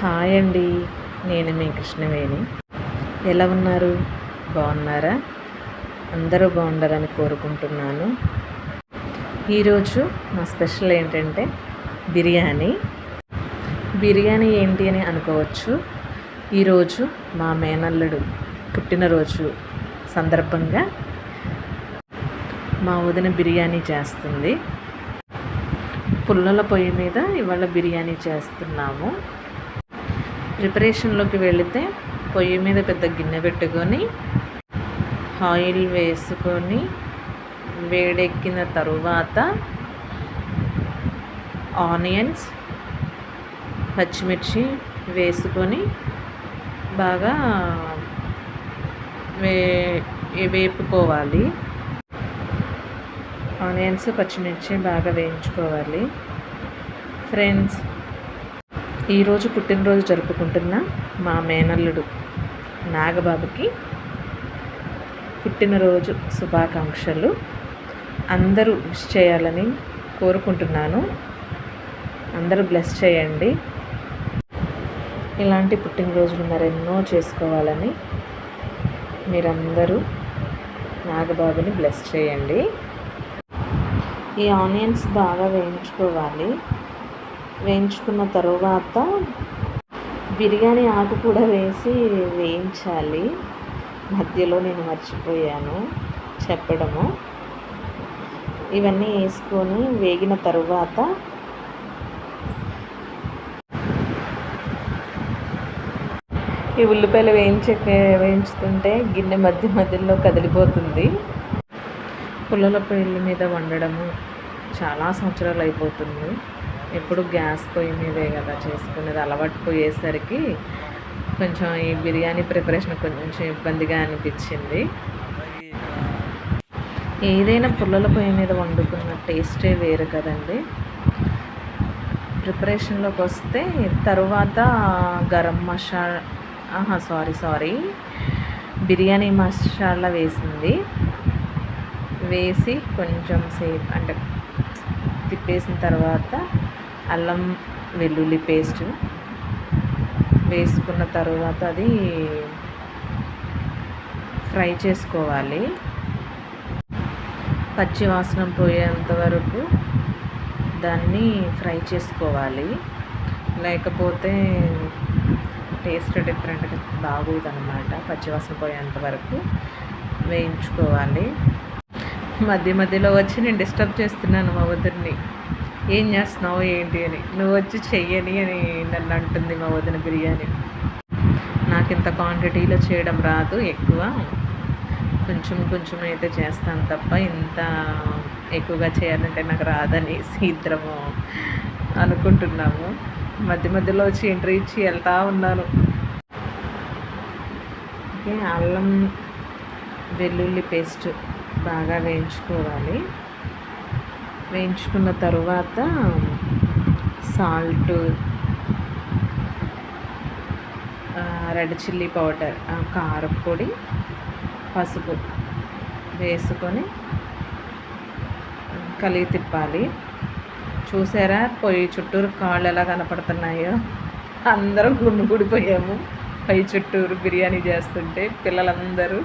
Hi అండి, నేను మీ కృష్ణవేణి. ఎలా ఉన్నారు? బాగున్నారా? అందరూ బాగుండాలని కోరుకుంటున్నాను. ఈరోజు మా స్పెషల్ ఏంటంటే బిర్యానీ. బిర్యానీ ఏంటి అని అనుకోవచ్చు. ఈరోజు మా మేనల్లుడు పుట్టినరోజు సందర్భంగా మా వదిన బిర్యానీ చేస్తుంది. పుల్లల పొయ్యి మీద ఇవాళ బిర్యానీ చేస్తున్నాము. ప్రిపరేషన్లోకి వెళితే పొయ్యి మీద పెద్ద గిన్నె పెట్టుకొని ఆయిల్ వేసుకొని వేడెక్కిన తరువాత ఆనియన్స్, పచ్చిమిర్చి వేసుకొని బాగా వేపుకోవాలి. ఆనియన్స్, పచ్చిమిర్చి బాగా వేయించుకోవాలి. ఫ్రెండ్స్, ఈరోజు పుట్టినరోజు జరుపుకుంటున్న మా మేనల్లుడు నాగబాబుకి పుట్టినరోజు శుభాకాంక్షలు. అందరూ విష్ చేయాలని కోరుకుంటున్నాను. అందరూ బ్లెస్ చేయండి. ఇలాంటి పుట్టినరోజులు మరెన్నో చేసుకోవాలని మీరందరూ నాగబాబుని బ్లెస్ చేయండి. ఈ ఆనియన్స్ బాగా వేయించుకోవాలి. వేయించుకున్న తరువాత బిర్యానీ ఆకు కూడా వేసి వేయించాలి. మధ్యలో నేను మర్చిపోయాను చెప్పడము. ఇవన్నీ వేసుకొని వేగిన తరువాత ఈ ఉల్లిపాయలు వేయించుతుంటే గిన్నె మధ్యలో కదిలిపోతుంది. పుల్లల పొయ్యిల మీద వండడము చాలా సంవత్సరాలు అయిపోతుంది. ఎప్పుడు గ్యాస్ పొయ్యి మీదే కదా చేసుకునేది. అలవాటు పోయేసరికి కొంచెం ఈ బిర్యానీ ప్రిపరేషన్ కొంచెం ఇబ్బందిగా అనిపించింది. ఏదైనా పుల్లల పొయ్యి మీద వండుకున్న టేస్టే వేరు కదండి. ప్రిపరేషన్లోకి వస్తే తరువాత గరం మసాలా సారీ బిర్యానీ మసాలా వేసి కొంచెం సేపు అంటే తిప్పేసిన తర్వాత అల్లం వెల్లుల్లి పేస్ట్ వేసుకున్న తర్వాత అది ఫ్రై చేసుకోవాలి. పచ్చి వాసన పోయేంత వరకు దాన్ని ఫ్రై చేసుకోవాలి. లేకపోతే టేస్ట్ డిఫరెంట్గా బాగోదన్నమాట. పచ్చివాసన పోయేంత వరకు వేయించుకోవాలి. మధ్యలో వచ్చి నేను డిస్టర్బ్ చేస్తున్నాను మా వదిన్ని. ఏం చేస్తున్నావు ఏంటి అని, నువ్వు వచ్చి చెయ్యని అని నన్ను అంటుంది మా వదిన బిర్యానీ. నాకు ఇంత క్వాంటిటీలో చేయడం రాదు, ఎక్కువ కొంచెం అయితే చేస్తాను తప్ప ఇంత ఎక్కువగా చేయాలంటే నాకు రాదని ఇద్దరము అనుకుంటున్నాము. మధ్యలో వచ్చి ఎంట్రీ ఇచ్చి వెళ్తూ ఉన్నాను. ఓకే, అల్లం వెల్లుల్లి పేస్ట్ బాగా వేయించుకోవాలి. వేయించుకున్న తరువాత సాల్ట్, రెడ్ చిల్లీ పౌడర్, కారం పొడి, పసుపు వేసుకొని కలిగి తిప్పాలి. చూసారా పొయ్యి చుట్టూరు కాళ్ళు ఎలా కనపడుతున్నాయో? అందరం గుమిగూడిపోయాము పొయ్యి చుట్టూరు బిర్యానీ చేస్తుంటే. పిల్లలందరూ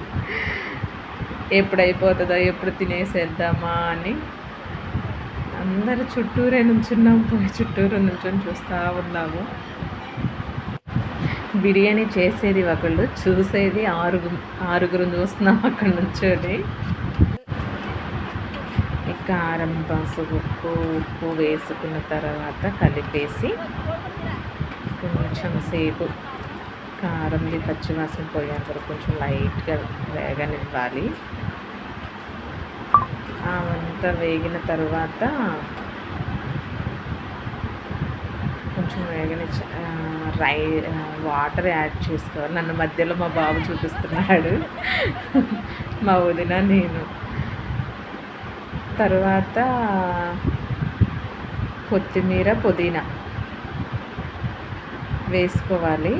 ఎప్పుడైపోతుందో, ఎప్పుడు తినేసేద్దామా అని అందరు చుట్టూరే నుంచున్నాము. పొయ్యి చుట్టూరు నుంచొని చూస్తూ ఉన్నాము. బిర్యానీ చేసేది ఒకళ్ళు, చూసేది ఆరుగురు చూస్తున్నాం అక్కడ నుంచొని. కారం, పసుపు, ఉప్పు వేసుకున్న తర్వాత కలిపేసి కొంచెం సేపు కారంది పచ్చివాసన పోయేంత వరకు కొంచెం లైట్గా వేగనివ్వాలి. అవంతా వేగిన తర్వాత కొంచెం వాటర్ యాడ్ చేసుకోవాలి. నన్ను మధ్యలో మా బాబు చూపిస్తున్నాడు, మా వదిన నేను. తర్వాత కొత్తిమీర, పుదీనా వేసుకోవాలి.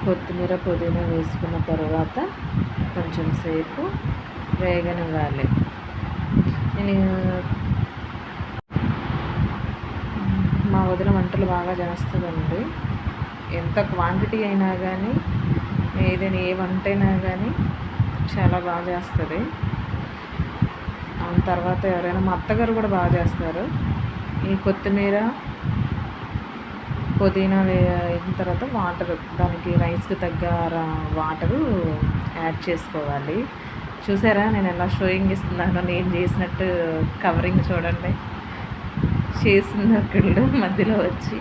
కొత్తిమీర, పుదీనా వేసుకున్న తర్వాత కొంచెం సేపు వేగనివ్వాలి. నేను వదిన వంటలు బాగా చేస్తుందండి. ఎంత క్వాంటిటీ అయినా కానీ, ఏదైనా ఏ వంట అయినా కానీ చాలా బాగా చేస్తుంది. తర్వాత ఎవరైనా మా అత్తగారు కూడా బాగా చేస్తారు. ఈ కొత్తిమీర, పుదీనా అయిన తర్వాత వాటర్, దానికి రైస్కి తగ్గ వాటరు యాడ్ చేసుకోవాలి. చూసారా నేను ఎలా షోయింగ్ ఇస్తున్నానో, నేను చేసినట్టు కవరింగ్ చూడండి. చేసింది ఒకళ్ళు మధ్యలో వచ్చి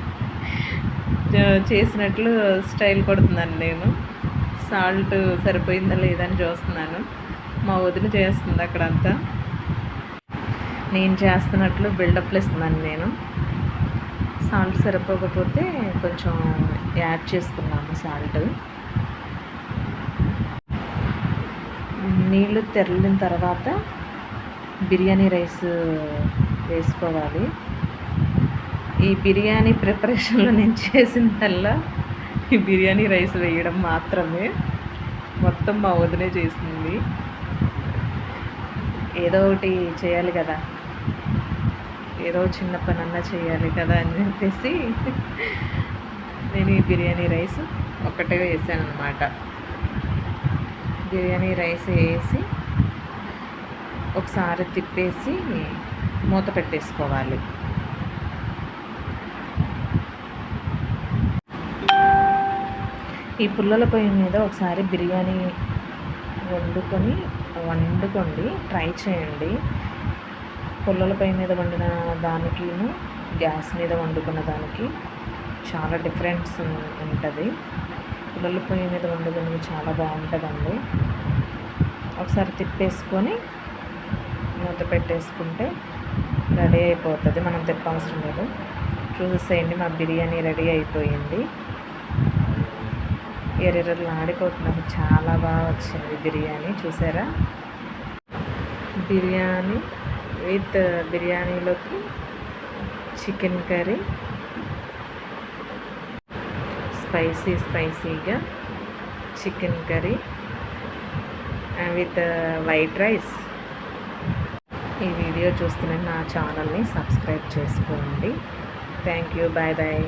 చేసినట్లు స్టైల్ కొడుతున్నాను నేను. సాల్ట్ సరిపోయిందా లేదని చూస్తున్నాను. మా వదిన చేస్తుంది అక్కడంతా. నేను చేస్తున్నట్లు బిల్డప్లు ఇస్తున్నాను నేను. సాల్ట్ సరిపోకపోతే కొంచెం యాడ్ చేసుకున్నాము సాల్ట్. నీళ్ళు తెరలిన తర్వాత బిర్యానీ రైస్ వేసుకోవాలి. ఈ బిర్యానీ ప్రిపరేషన్లో నేను చేసిందల్లా ఈ బిర్యానీ రైస్ వేయడం మాత్రమే. మొత్తం మా వదినే చేసింది. ఏదో ఒకటి చేయాలి కదా, ఏదో చిన్న పనన్నా చేయాలి కదా అని చెప్పేసి నేను ఈ బిర్యానీ రైస్ ఒక్కటే వేసాను అనమాట. బిర్యానీ రైస్ వేసి ఒకసారి తిప్పేసి మూత పెట్టేసుకోవాలి. ఈ పుల్లల పొయ్యి మీద ఒకసారి బిర్యానీ వండుకోండి, ట్రై చేయండి. పుల్లల పొయ్యి మీద వండిన దానికి గ్యాస్ మీద వండుకున్న దానికి చాలా డిఫరెన్స్ ఉంటుంది. పుల్లల పొయ్యి మీద వండుకున్నది చాలా బాగుంటుందండి. ఒకసారి తిప్పేసుకొని మూత పెట్టేసుకుంటే రెడీ అయిపోతుంది. మనం తిప్పవసరం లేదు. చూసేయండి, మా బిర్యానీ రెడీ అయిపోయింది. ఎర్రెర్రలు ఆడిపోతున్నది. చాలా బాగా వచ్చింది బిర్యానీ. చూసారా, బిర్యానీ విత్ బిర్యానీలోకి చికెన్ కర్రీ, స్పైసీగా chicken curry with white rice. ఈ వీడియో చూస్తున్న నా ఛానల్ని సబ్స్క్రైబ్ చేసుకోండి. Thank you. Bye bye.